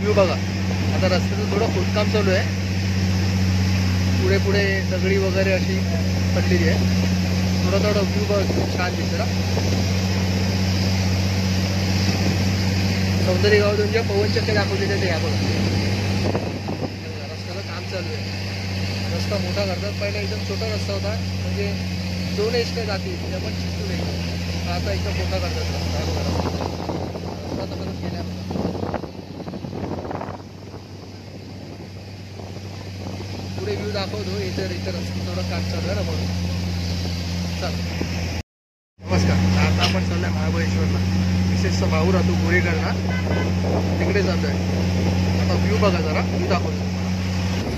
View बघा. आता रस्त्याचं थोडं खोदकाम चालू आहे. पुढे पुढे दगडी वगैरे अशी पडलेली आहे. थोडं व्ह्यू बघ छान दिसला. सौंदर्य गावातून जे पवनचक्क्या दाखवलेले ते ह्या बघा. रस्त्याचं काम चालू आहे. रस्ता मोठा करतात. पहिला एकदम छोटा रस्ता होता, म्हणजे 2 एसट्या जातील त्या पण चिटू नाही. आता एकदम मोठा करतात रस्ता. रस्ता तर परत गेला बघा. पुढे व्ह्यू दाखवतो. इथे रस्ता थोडं काम चालू आहे ना म्हणून. चला नमस्कार. आता आपण चाललो आहे महाबळेश्वरला. विशेषतः भाऊ राहतो गोरेकरला, तिकडे चाललो आहे. आता व्ह्यू बघा, जरा व्ह्यू दाखवतो.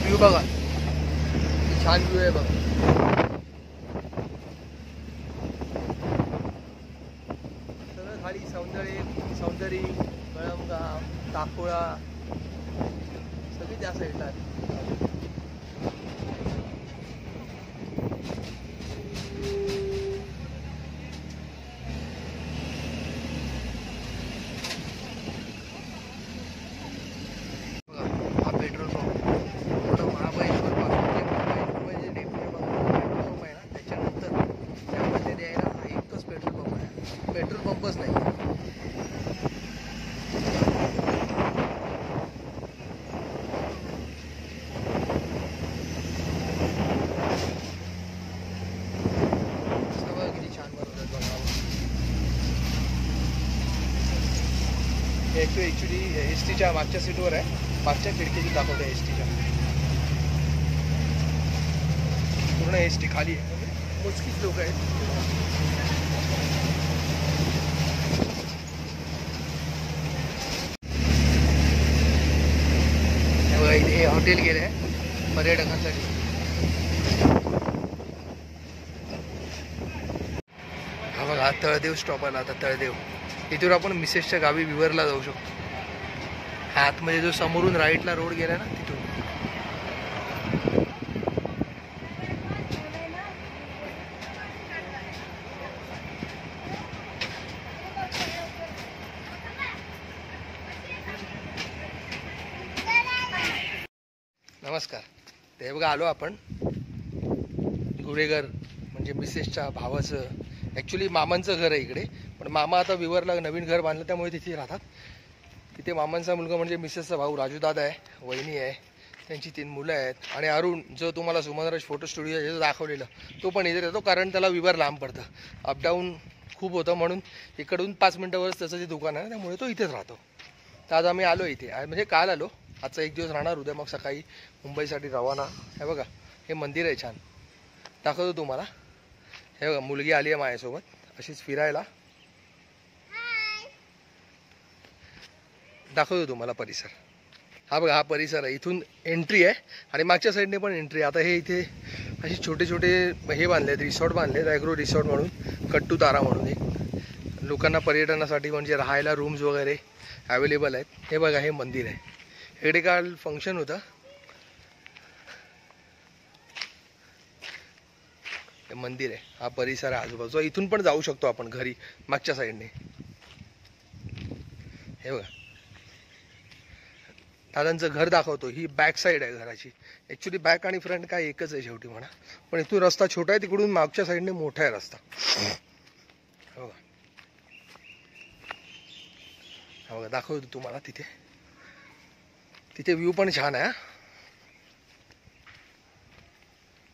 व्ह्यू बघा, छान व्ह्यू आहे बघा. सगळं खाली सौंदर्य कळमगाव, टाकोळा सगळी त्या साईडला आहे. पेट्रोल पंप महाबळेश्वर पासून जे पेट्रोल पंप आहे ना, त्याच्यानंतर त्यामध्ये द्यायला एकच पेट्रोल पंप आहे. पेट्रोल पंपच नाही. सगळं किती छान बनवतात बघा. ॲक्च्युली एस टीच्या मागच्या सीटवर आहे. मागच्या खिडकीची दाखवते एस टीच्या. पूर्ण एस टी खाली आहे, मोजकीच लोक आहेत. बघा इथे हॉटेल गेले आहे पर्यटकांसाठी. हा बघा तळदेव स्टॉप आला. आता तळदेव इथून आपण मिसेसच्या गावी विवरला जाऊ शकतो. आतमध्ये जो समोरून राईटला रोड गेला ना, तिथून. नमस्कार. ते बघा आलो आपण गुरेघर, म्हणजे मिसेसच्या भावाचं ॲक्च्युली मामांचं घर आहे इकडे. पण मामा आता विवरला नवीन घर बांधलं, त्यामुळे तिथे राहतात. तिथे मामांचा मुलगा म्हणजे मिसेसचा भाऊ राजूदादा आहे, वहिनी आहे, त्यांची 3 मुलं आहेत. आणि अरुण, जो तुम्हाला सुमनराज फोटो स्टुडिओ दाखवलेलं, तो पण इथे येतो. कारण त्याला विवर लांब पडतं, अपडाऊन खूप होतं, म्हणून इकडून 5 मिनटावरच त्याचं जे दुकान आहे, त्यामुळे तो इथेच राहतो. तर आज आम्ही आलो इथे, म्हणजे काल आलो. आजचा 1 दिवस राहणार. उद्या मग सकाळी मुंबईसाठी रवाना. हे बघा, हे मंदिर आहे छान, दाखवतो तुम्हाला. हे बघा, मुलगी आली आहे माझ्यासोबत अशीच फिरायला. दाखवतो तुम्हाला परिसर. हा बघा, हा परिसर आहे. इथून एंट्री आहे आणि मागच्या साईडने पण एंट्री. आता हे इथे असे छोटे छोटे हे बांधले आहेत, रिसॉर्ट बांधले आहेत. ॲग्रो रिसॉर्ट म्हणून, कट्टू तारा म्हणून एक. लोकांना पर्यटनासाठी म्हणजे राहायला रूम्स वगैरे अवेलेबल आहेत. हे बघा, हे मंदिर आहे. इकडे काल फंक्शन होतं. हे मंदिर आहे. हा परिसर आहे आजूबाजूचा. इथून पण जाऊ शकतो आपण घरी मागच्या साईडने. हे बघा, दादांचं घर दाखवतो. ही बॅक साईड आहे घराची. ॲक्च्युली बॅक आणि फ्रंट काय एकच आहे शेवटी म्हणा. पण इथून रस्ता छोटा आहे, तिकडून मागच्या साईडने मोठा आहे रस्ता. हो का, हा बघा, दाखवतो तुम्हाला. तिथे व्ह्यू पण छान आहे.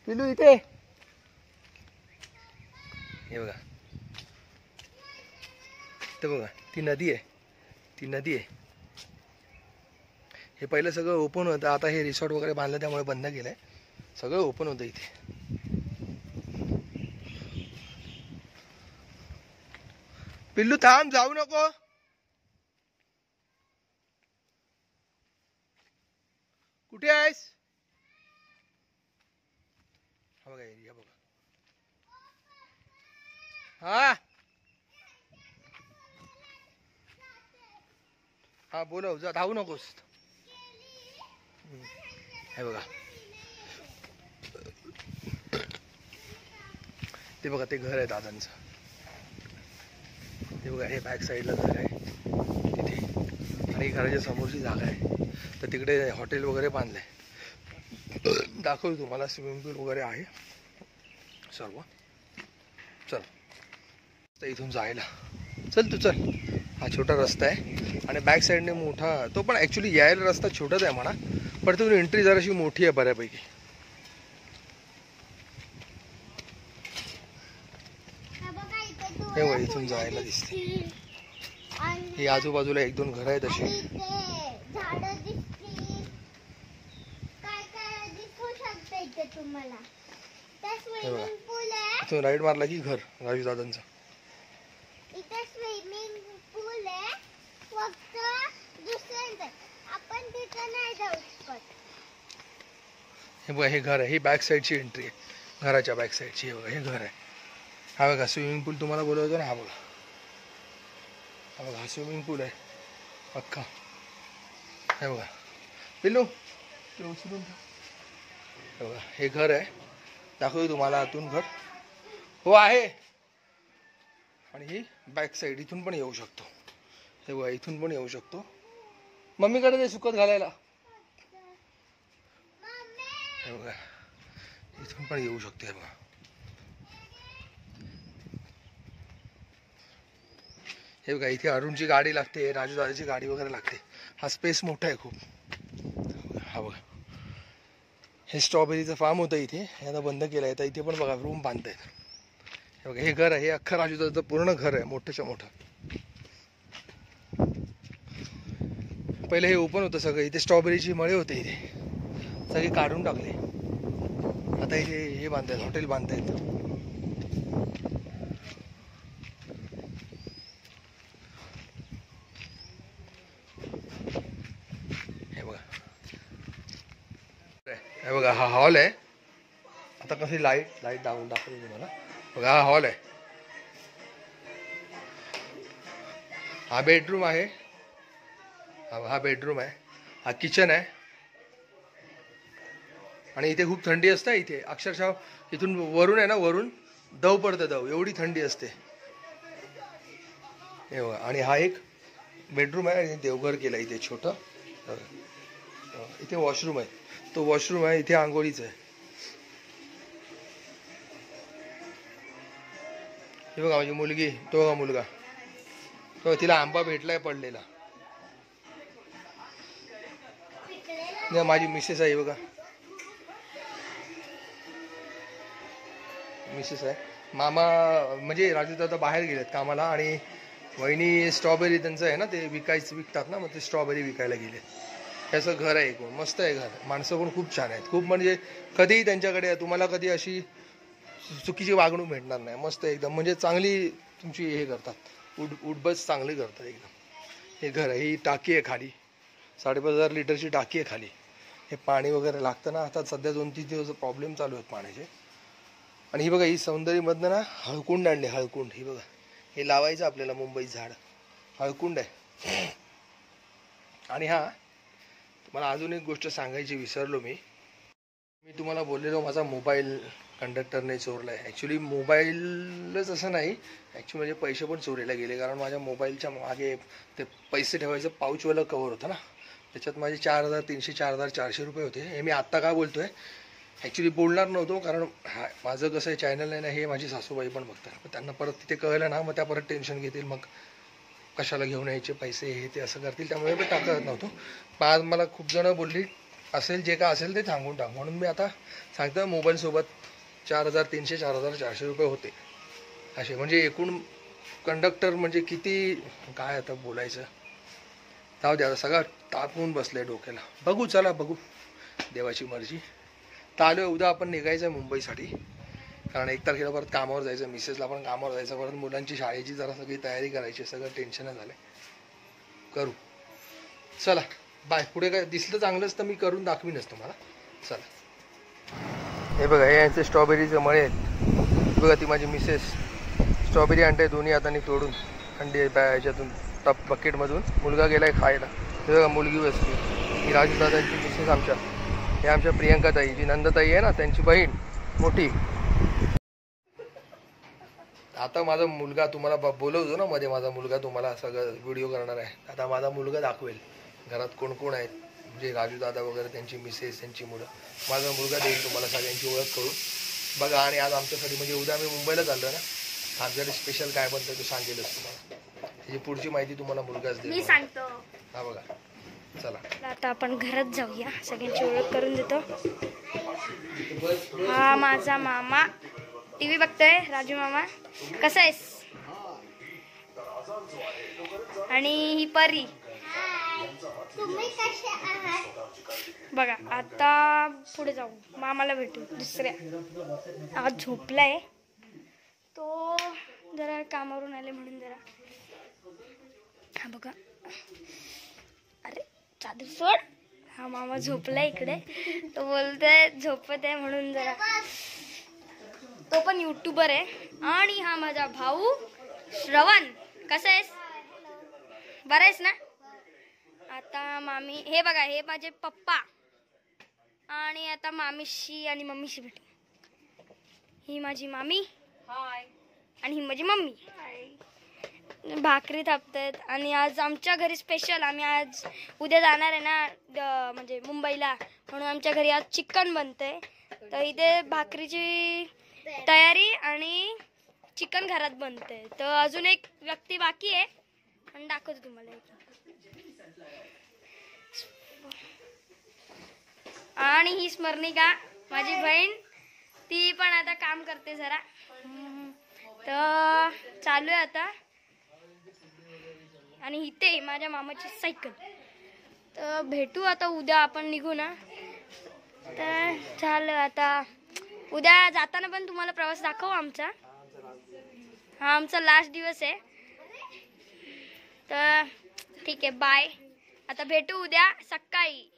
पिलू इथे हे बघा, ते बघा, ती नदी आहे. हे पहिलं सगळं ओपन होतं. आता हे रिसॉर्ट वगैरे बांधलं, त्यामुळे बंद केलंय. सगळं ओपन होतं इथे. पिल्लू थांब, जाऊ नको. कुठे आहेस? हा बघा एरिया बघा. हा हा बोलव, जा, धावू नकोस. हे बघा, ते बघा, ते घर आहे दादांचं. ते बघा, हे बॅक साईडला घर आहे तिथे. आणि घराच्या समोरची जागा आहे, तर तिकडे हॉटेल वगैरे बांधलं आहे. दाखवतो तुम्हाला, स्विमिंग पूल वगैरे आहे सर्व. चल तर इथून जायला, चल तू चल. हा छोटा रस्ता आहे आणि बॅक साईडने मोठा, तो पण ॲक्च्युली यायला रस्ता छोटाच आहे म्हणा, पण तिथून एंट्री जराशी मोठी आहे बऱ्यापैकी. हे बघ इथून जायला दिसते. ही आजूबाजूला 1-2 घरं आहेत अशी. इथून राईट मारला की घर राजू दादांचं. इथे स्विमिंग पूल आहे, फक्त दुसऱ्यांचं, आपण तिथं नाही जाऊ शकत. हे बघा हे घर आहे, ही बॅक साईडची एंट्री आहे घराच्या बॅक साईडची. हे बघा हे घर आहे. हा बघा स्विमिंग पूल तुम्हाला बोलवतो ना, हा बघा, हा बघा हा स्विमिंग पूल आहे अख्खा. हे बघा पिल्लू ते उचलून ठेव. हे बघा हे घर आहे, दाखवतो तुम्हाला आतून घर. हो आहे. आणि ही बॅक साईड, इथून पण येऊ शकतो. हे बघा इथून पण येऊ शकतो. मम्मीकडे ते सुकत घालायला. हे बघा इथून पण येऊ शकतो. हे बघा हे बघा इथे अरुणची गाडी लागते, राजू दादाची गाडी वगैरे लागते. हा स्पेस मोठा आहे खूप. हा बघा हे स्ट्रॉबेरीचं फार्म होतं इथे, हे आता बंद केलं आहे. तर इथे पण बघा रूम बांधतायत. हे बघा हे घर आहे, हे अख्खं राजू दादाचं पूर्ण घर आहे, मोठंच्या मोठं. पहिले हे ओपन होतं सगळं, इथे स्ट्रॉबेरीची मळे होते, इथे सगळे काढून टाकले. आता इथे हे बांधतायत, हॉटेल बांधतायत. हे बघा हा हॉल आहे. आता कशी लाईट दाखवतो तुम्हाला. बघा हा हॉल आहे, हा बेडरूम आहे, हा बेडरूम आहे, हा किचन आहे. आणि इथे खूप थंडी असते. इथे अक्षरशः इथून वरून आहे ना, वरून दव पडतं, दव एवढी थंडी असते. हे बघा आणि हा एक बेडरूम आहे आणि देवघर केलं इथे छोटं. इथे वॉशरूम आहे, तो वॉशरूम आहे, इथे आंघोळीचं आहे. हे बघा माझी मुलगी, तो बघा मुलगा, तो तिला आंबा भेटलाय पडलेला. माझी मिसेस आहे बघा, मिसेस आहे. मामा म्हणजे राजू दादा बाहेर गेलेत कामाला आणि वहिनी स्ट्रॉबेरी त्यांचं आहे ना, ते विकतात ना, मग ते स्ट्रॉबेरी विकायला गेलेत. याचं घर आहे एकूण मस्त आहे घर. माणसं पण खूप छान आहेत, खूप म्हणजे कधीही त्यांच्याकडे तुम्हाला कधी अशी चुकीची वागणूक भेटणार नाही. मस्त एकदम म्हणजे चांगली तुमची हे करतात, उठबस चांगली करतात एकदम. हे घर आहे, ही टाकी आहे खाली, 5,500 लिटरची टाकी आहे खाली. हे पाणी वगैरे लागतं ना, आता सध्या 2-3 दिवस प्रॉब्लेम चालू आहेत पाण्याचे. आणि ही बघा ही सौंदर्यमधनं ना हळकुंड आणले, हळकुंड. ही बघा हे लावायचं आपल्याला मुंबईत झाड, हळकुंड आहे. आणि हा मला अजून एक गोष्ट सांगायची विसरलो मी तुम्हाला बोललेलो माझा मोबाईल कंडक्टरने चोरला आहे. ॲक्च्युली मोबाईलच असं नाही, ॲक्च्युली म्हणजे पैसे पण चोरीला गेले. कारण माझ्या मोबाईलच्या मागे ते पैसे ठेवायचं पाऊचवालं कवर होतं ना, त्याच्यात माझे 4,300 4,400 रुपये होते. हे मी आत्ता का बोलतोय, ॲक्च्युली बोलणार नव्हतो, कारण माझं कसं आहे चॅनल आहे ना, हे माझी सासूबाई पण बघतात. पण त्यांना परत तिथे कळलं ना, मग त्या परत टेन्शन घेतील, मग कशाला घेऊन यायचे पैसे हे ते असं करतील. त्यामुळे मी टाकत नव्हतो. पण आज मला खूप जणं बोलली असेल जे का असेल ते सांगून टाक, म्हणून मी आता सांगतो. मोबाईलसोबत 4,300 4,400 रुपये होते असे. म्हणजे एकूण कंडक्टर म्हणजे किती काय आता बोलायचं, जाऊ द्या. सगळं तापून बसलंय डोक्याला. बघू चला बघू, देवाची मर्जी. तर आलो आहे, उद्या आपण निघायचं आहे मुंबईसाठी, कारण 1 तारखेला परत कामावर जायचं, मिसेसला पण कामावर जायचं, परत मुलांची शाळेची जरा सगळी तयारी करायची, सगळं टेन्शनच झालं. करू चला बाय. पुढे काय दिसलं चांगलंच तर मी करून दाखवीनच तुम्हाला. चला हे बघा, हे यांचे स्ट्रॉबेरीचे मळे आहेत. बघा ती माझी मिसेस स्ट्रॉबेरी आणते दोन्ही हाताने तोडून, थंडी ह्याच्यातून टप बकेटमधून. मुलगा गेलाय खायला. हे बघा मुलगी बसली, ही राजू दादांची मिसेस आमच्या. हे आमच्या प्रियंकाताई, जी नंदताई आहे ना त्यांची बहीण मोठी. आता माझा मुलगा तुम्हाला बोलवतो ना मध्ये, माझा मुलगा तुम्हाला सगळं व्हिडिओ करणार आहे. आता माझा मुलगा दाखवेल घरात कोण कोण आहेत, म्हणजे राजू दादा वगैरे, त्यांची मिसेस, त्यांची मुलं. माझा मुलगा देईल तुम्हाला सगळ्यांची ओळख करून बघा. आणि आज आमच्यासाठी म्हणजे उद्या आम्ही मुंबईला चाललो ना, आमच्याकडे स्पेशल काय बनतं ते सांगेलच तुम्हाला. त्याची पुढची माहिती तुम्हाला मुलगाच देईल. मी सांगतो. हा बघा, चला आता आपण घरात जाऊया, सगळ्यांची ओळख करून देतो. हा माझा मामा टीव्ही बघतोय, राजू मामा. कसा आहेस? आणि ही परी. तुम्ही कसे आहात? बघा आता पुढे जाऊ, मामाला भेटू दुसऱ्या. आज झोपलाय तो, जरा कामावरून आले म्हणून जरा. हा बघा, अरे चादर सोड. हा मामा झोपलाय इकडे, तो बोलतोय झोपत आहे म्हणून जरा. तो पण युट्यूबर आहे. आणि हा माझा भाऊ श्रवण. कसा आहेस? बरा आहेस ना? आता मामी, हे बघा हे माझे पप्पा. आणि आता मामीशी आणि मम्मीशी भेटू. ही माझी मामी. हाय. आणि ही माझी मम्मी. भाकरी थापतायत. आणि आज आमच्या घरी स्पेशल, आम्ही आज उद्या जाणार आहे ना म्हणजे मुंबईला, म्हणून आमच्या घरी आज चिकन बनतंय. तर इथे भाकरीची तयारी आणि चिकन घरात बनतंय. तर अजून एक व्यक्ती बाकी आहे आणि दाखवतो तुम्हाला. आणि ही स्मरणिका माझी बहीण, ती पण आता काम करते जरा. तर चालू आहे आता. आणि इथे माझ्या मामाची सायकल. तर भेटू आता उद्या, आपण निघू ना. तर झालं आता, उद्या जाताना पण तुम्हाला प्रवास दाखवू आमचा. हा आमचा लास्ट दिवस आहे. तर ठीक आहे, बाय. आता भेटू उद्या सकाळी.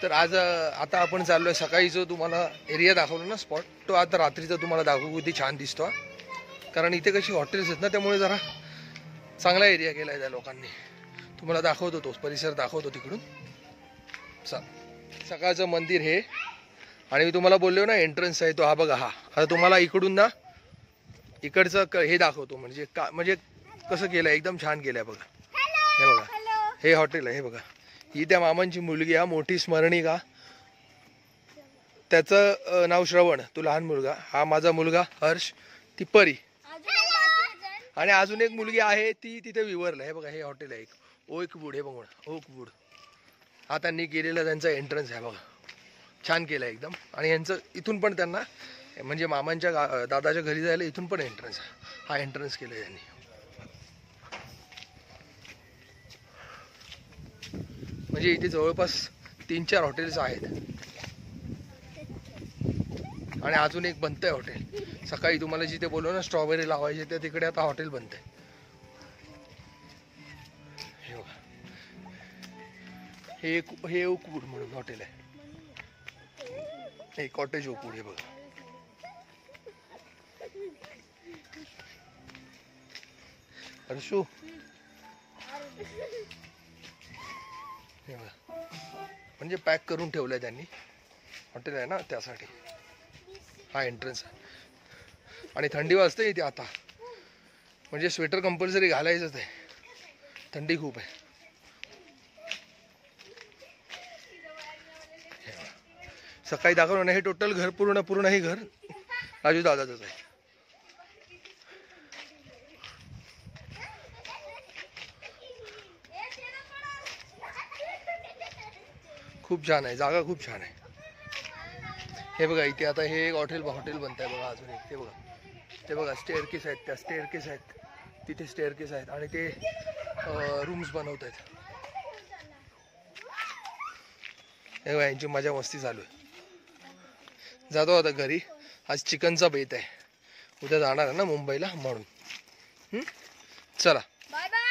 तर आज आता आपण चाललोय. सकाळी जो तुम्हाला एरिया दाखवला ना स्पॉट, तो आता रात्रीचा तुम्हाला दाखवू. किती छान दिसतो हा. कारण इथे कशी हॉटेल्स आहेत ना, त्यामुळे जरा चांगला एरिया केलाय त्या लोकांनी. तुम्हाला दाखवतो, तोच परिसर दाखवतो तिकडून. सकाळचं मंदिर हे. आणि मी तुम्हाला बोललो ना एंट्रन्स आहे तो, हा बघा. हा आता तुम्हाला इकडून ना इकडचं हे दाखवतो, म्हणजे म्हणजे कसं केलंय, एकदम छान केलंय बघा. हे बघा, हे हॉटेल आहे. हे बघा, ही त्या मामांची मुलगी, हा मोठी स्मरणिका, त्याचं नाव श्रवण, तो लहान मुलगा. हा माझा मुलगा हर्ष, ती परी. आणि अजून एक मुलगी आहे, ती तिथे विवरला. हे बघा, हे हॉटेल आहे एक ओकवूड. हे बघा, ओकवूड. हा त्यांनी केलेला त्यांचा एंट्रन्स आहे बघा. छान केलं एकदम. आणि यांचं इथून पण त्यांना, म्हणजे मामांच्या दादाच्या घरी जायला इथून पण एंट्रन्स आहे. हा एंट्रन्स केलं त्यांनी. म्हणजे इथे जवळपास 3-4 हॉटेल्स आहेत. आणि अजून एक बनतंय हॉटेल. सकाळी तुम्हाला जिथे बोललो ना स्ट्रॉबेरी लावायचे, त्या तिकडे आता हॉटेल बनतंय. हे बघा, हे ओकवूड म्हणून हॉटेल आहे. हे कॉटेज ओकवूड. हे बघा, हर्षू. हे बघा, म्हणजे पॅक करून ठेवलंय त्यांनी. हॉटेल आहे ना त्यासाठी. हा एंट्रन्स आहे. आणि थंडी वाजते इथे आता, म्हणजे स्वेटर कंपल्सरी घालायचंच आहे, थंडी खूप आहे. सकाळी दाखवलं ना, हे टोटल घर पूर्ण हे घर राजू दादाचंच आहे. खूप छान आहे, जागा खूप छान आहे. हे बघा, इथे आता हे एक हॉटेल बनत आहे बघा. अजून एक ते बघा, ते बघा स्टेअरकेस आहेत, त्या स्टेअरकेस आहेत तिथे, स्टेअरकेस आहेत. आणि ते रूम्स बनवत आहेत. हे बघा, यांची मजा मस्ती चालू आहे. जातो आता घरी. आज चिकनचा बेत आहे, उद्या जाणार आहे ना मुंबईला म्हणून. चला, बाय बाय.